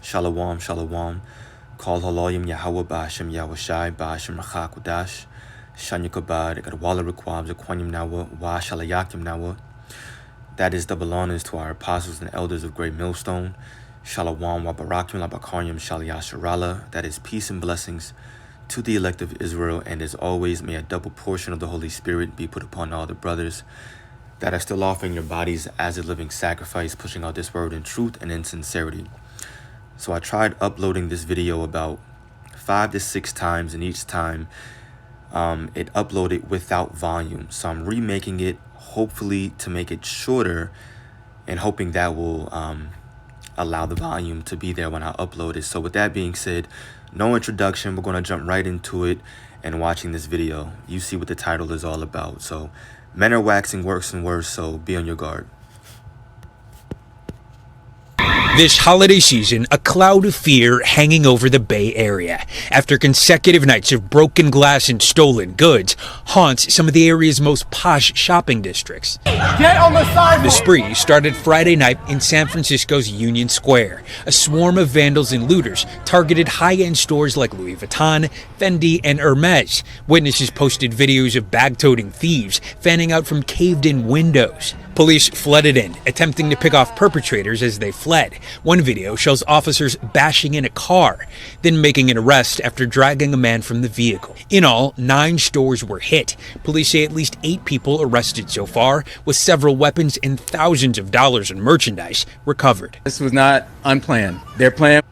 Shalom, shalom. Kol haloyim Yahweh Ba'ashem Yahushai Ba'ashem Rachakudash. Shanyakabad, Gadwala Requabs, Aquanium Nawa, Wa Shalayakim Nawa. That is double honors to our apostles and elders of Great Millstone. Shalom wa barakim la bakaryam shaliyasharala. That is peace and blessings to the elect of Israel. And as always, may a double portion of the Holy Spirit be put upon all the brothers that are still offering your bodies as a living sacrifice, pushing out this word in truth and in sincerity. So I tried uploading this video about 5 to 6 times, and each time it uploaded without volume. So I'm remaking it, hopefully to make it shorter, and hoping that will allow the volume to be there when I upload it. So with that being said, no introduction, we're going to jump right into it and watching this video. You see what the title is all about. So men are waxing worse and worse, so be on your guard. This holiday season, a cloud of fear hanging over the Bay Area after consecutive nights of broken glass and stolen goods haunts some of the area's most posh shopping districts. Get on the sidewalk! The spree started Friday night in San Francisco's Union Square. A swarm of vandals and looters targeted high-end stores like Louis Vuitton, Fendi, and Hermes. Witnesses posted videos of bag-toting thieves fanning out from caved-in windows. Police flooded in, attempting to pick off perpetrators as they fled. One video shows officers bashing in a car, then making an arrest after dragging a man from the vehicle. In all, 9 stores were hit. Police say at least 8 people arrested so far, with several weapons and thousands of dollars in merchandise recovered. This was not unplanned. Their plan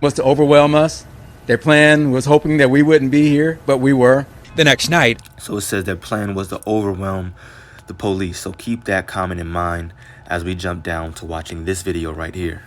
was to overwhelm us. Their plan was hoping that we wouldn't be here, but we were. The next night, So it says their plan was to overwhelm the police. So keep that comment in mind as we jump down to watching this video right here.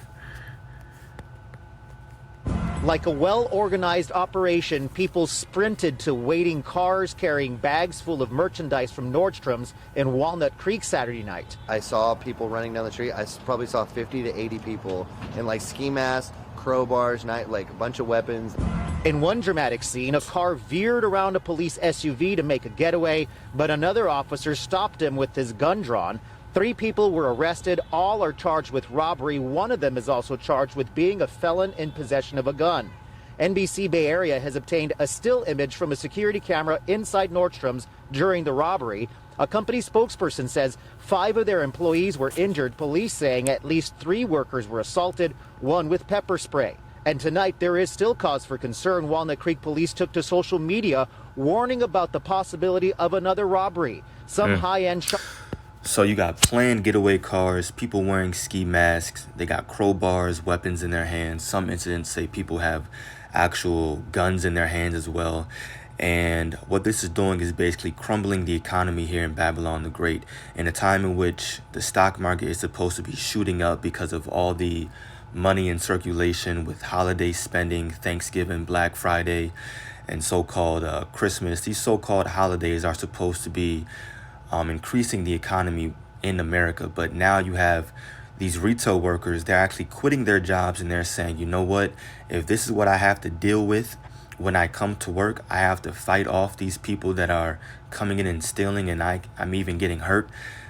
Like a well-organized operation, people sprinted to waiting cars carrying bags full of merchandise from Nordstrom's in Walnut Creek Saturday night. I saw people running down the street. I probably saw 50 to 80 people in like ski masks, crowbars, like a bunch of weapons. In one dramatic scene, a car veered around a police SUV to make a getaway, but another officer stopped him with his gun drawn. 3 people were arrested. All are charged with robbery. One of them is also charged with being a felon in possession of a gun. NBC Bay Area has obtained a still image from a security camera inside Nordstrom's during the robbery. A company spokesperson says 5 of their employees were injured. Police saying at least 3 workers were assaulted, one with pepper spray. And tonight, there is still cause for concern. Walnut Creek police took to social media warning about the possibility of another robbery. Some high-end So you got planned getaway cars, people wearing ski masks, they got crowbars, weapons in their hands. Some incidents say people have actual guns in their hands as well. And what this is doing is basically crumbling the economy here in Babylon the Great, in a time in which the stock market is supposed to be shooting up because of all the money in circulation with holiday spending, Thanksgiving, Black Friday, and so-called Christmas. These so-called holidays are supposed to be increasing the economy in America. But now you have these retail workers, they're actually quitting their jobs, and they're saying, you know what, if this is what I have to deal with when I come to work, I have to fight off these people that are coming in and stealing, and I'm even getting hurt.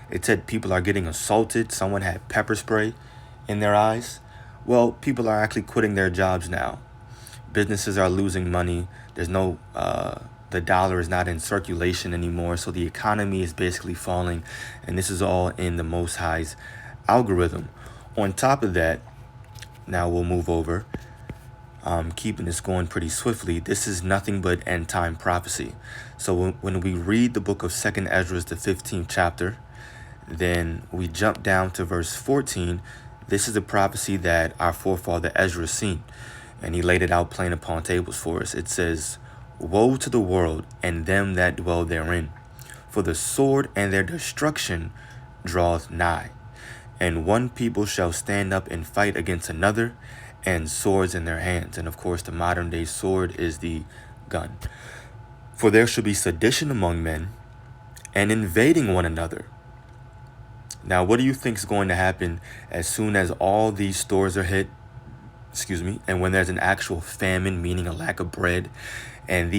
It said people are getting assaulted. Someone had pepper spray in their eyes. Well, people are actually quitting their jobs now. Businesses are losing money. There's no, the dollar is not in circulation anymore. So the economy is basically falling. And this is all in the Most High's algorithm. On top of that, now we'll move over. Keeping this going pretty swiftly. This is nothing but end time prophecy. So when we read the book of 2nd Ezra, the 15th chapter, then we jump down to verse 14. This is a prophecy that our forefather Ezra seen, and he laid it out plain upon tables for us. It says, "Woe to the world and them that dwell therein, for the sword and their destruction draweth nigh. And one people shall stand up and fight against another, and swords in their hands." And of course, the modern day sword is the gun. "For there shall be sedition among men, and invading one another." Now, what do you think is going to happen as soon as all these stores are hit? And when there's an actual famine, meaning a lack of bread, and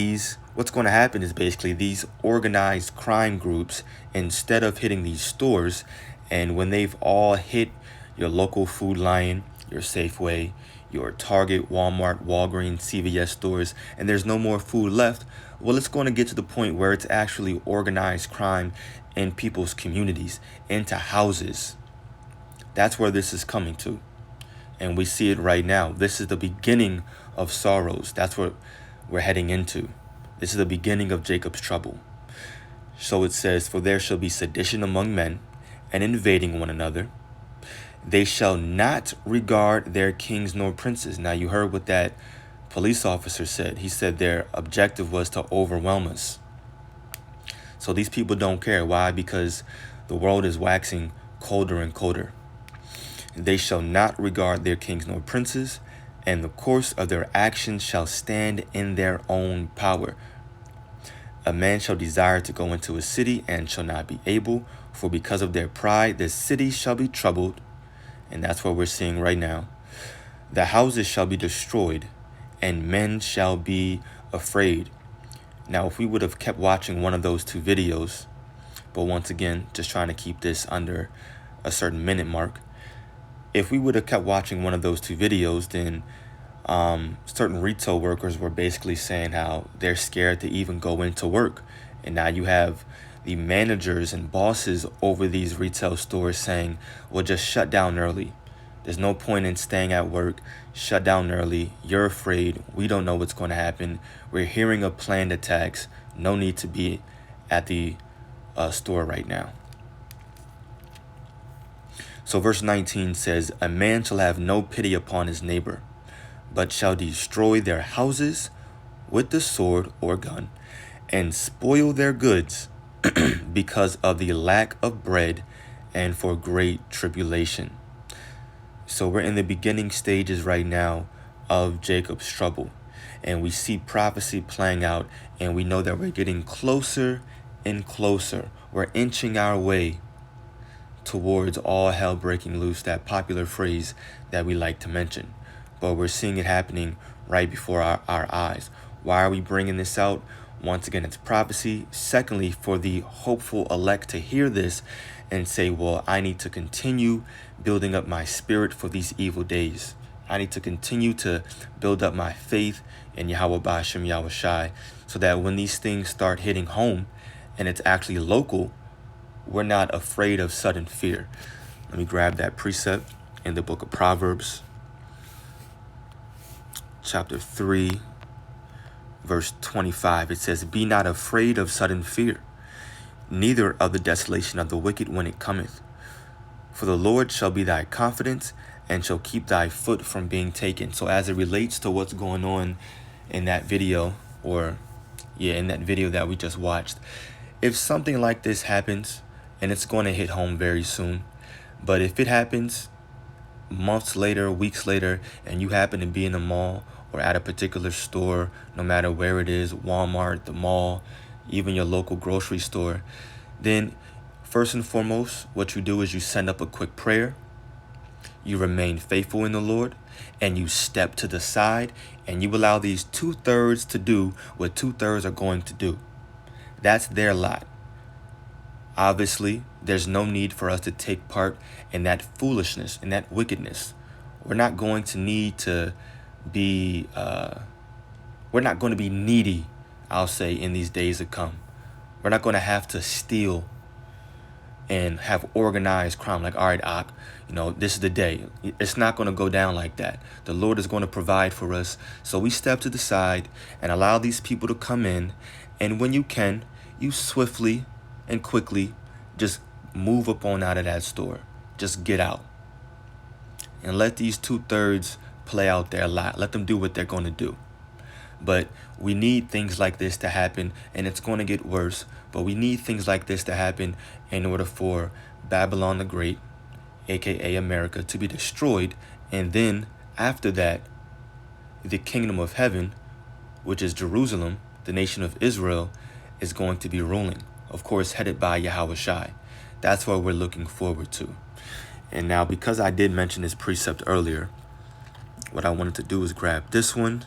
what's going to happen is basically these organized crime groups, instead of hitting these stores, and when they've all hit your local Food Lion, your Safeway, your Target, Walmart, Walgreens, CVS stores, and there's no more food left, well, it's going to get to the point where it's actually organized crime in people's communities, into houses. That's where this is coming to. And we see it right now. This is the beginning of sorrows. That's what we're heading into. This is the beginning of Jacob's trouble. So it says, for there shall be sedition among men, and invading one another. They shall not regard their kings nor princes. Now you heard what that police officer said. He said their objective was to overwhelm us. So these people don't care. Why? Because the world is waxing colder and colder. They shall not regard their kings nor princes, and the course of their actions shall stand in their own power. A man shall desire to go into a city and shall not be able, for because of their pride the city shall be troubled. And that's what we're seeing right now. The houses shall be destroyed, and men shall be afraid. Now, if we would have kept watching one of those two videos, but once again, just trying to keep this under a certain minute mark, if we would have kept watching one of those two videos, then certain retail workers were basically saying how they're scared to even go into work. And now you have the managers and bosses over these retail stores saying, well, just shut down early. There's no point in staying at work. Shut down early. You're afraid. We don't know what's going to happen. We're hearing of planned attacks. No need to be at the store right now. So verse 19 says, a man shall have no pity upon his neighbor, but shall destroy their houses with the sword or gun, and spoil their goods because of the lack of bread and for great tribulation. So we're in the beginning stages right now of Jacob's trouble, and we see prophecy playing out, and we know that we're getting closer and closer. We're inching our way towards all hell breaking loose, that popular phrase that we like to mention. But we're seeing it happening right before our eyes. Why are we bringing this out? Once again, it's prophecy. Secondly, for the hopeful elect to hear this and say, well, I need to continue building up my spirit for these evil days. I need to continue to build up my faith in Yahweh Ba'ashem Yahweh Shai, so that when these things start hitting home and it's actually local, we're not afraid of sudden fear. Let me grab that precept in the book of Proverbs, chapter 3, verse 25. It says, be not afraid of sudden fear, neither of the desolation of the wicked when it cometh. For the Lord shall be thy confidence, and shall keep thy foot from being taken. So as it relates to what's going on in that video, in that video that we just watched, if something like this happens, and it's going to hit home very soon, but if it happens months later, weeks later, and you happen to be in the mall or at a particular store, no matter where it is, Walmart, the mall, even your local grocery store, then first and foremost, what you do is you send up a quick prayer, you remain faithful in the Lord, and you step to the side, and you allow these 2/3 to do what 2/3 are going to do. That's their lot. Obviously, there's no need for us to take part in that foolishness, in that wickedness. We're not going to need to be, we're not going to be needy, I'll say, in these days to come. We're not going to have to steal and have organized crime. Like, all right, this is the day. It's not going to go down like that. The Lord is going to provide for us. So we step to the side and allow these people to come in. And when you can, you swiftly and quickly just move up on out of that store. Just get out and let these 2/3 play out their lot. Let them do what they're going to do. But we need things like this to happen, and it's going to get worse. But we need things like this to happen in order for Babylon the Great, aka America, to be destroyed. And then after that, the kingdom of heaven, which is Jerusalem, the nation of Israel, is going to be ruling. Of course, headed by Yahweh Shai. That's what we're looking forward to. And now, because I did mention this precept earlier, what I wanted to do is grab this one,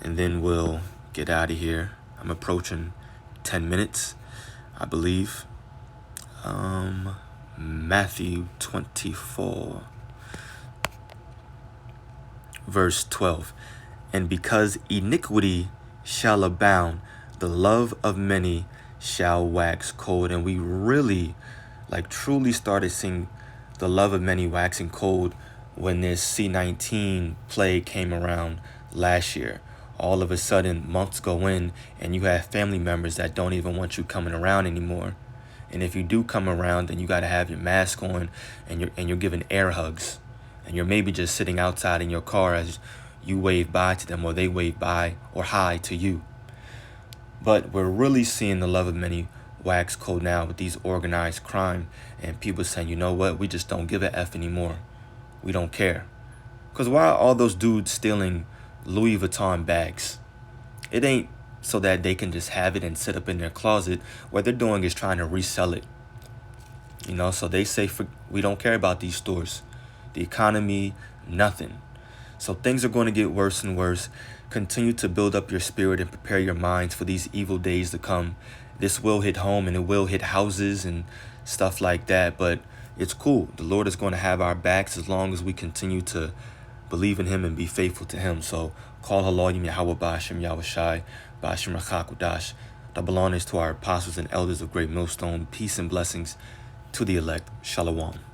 and then we'll get out of here. I'm approaching 10 minutes, I believe. Matthew 24. verse 12. And because iniquity shall abound, the love of many shall wax cold. And we really, like, truly started seeing the love of many waxing cold when this C-19 plague came around last year. All of a sudden, months go in, and you have family members that don't even want you coming around anymore. And if you do come around, then you got to have your mask on, and you're giving air hugs, and you're maybe just sitting outside in your car as you wave bye to them, or they wave bye or hi to you. But we're really seeing the love of many wax cold now with these organized crime, and people saying, you know what, we just don't give a F anymore. We don't care. Because why are all those dudes stealing Louis Vuitton bags? It ain't so that they can just have it and sit up in their closet. What they're doing is trying to resell it. You know, so they say, we don't care about these stores. The economy, nothing. So things are going to get worse and worse. Continue to build up your spirit and prepare your minds for these evil days to come. This will hit home, and it will hit houses and stuff like that. But it's cool. The Lord is going to have our backs as long as we continue to believe in him and be faithful to him. So call Haloyim Yahweh Bashim Yahushai Bashim Rachakudash. Double honors to our apostles and elders of Great Millstone. Peace and blessings to the elect. Shalom.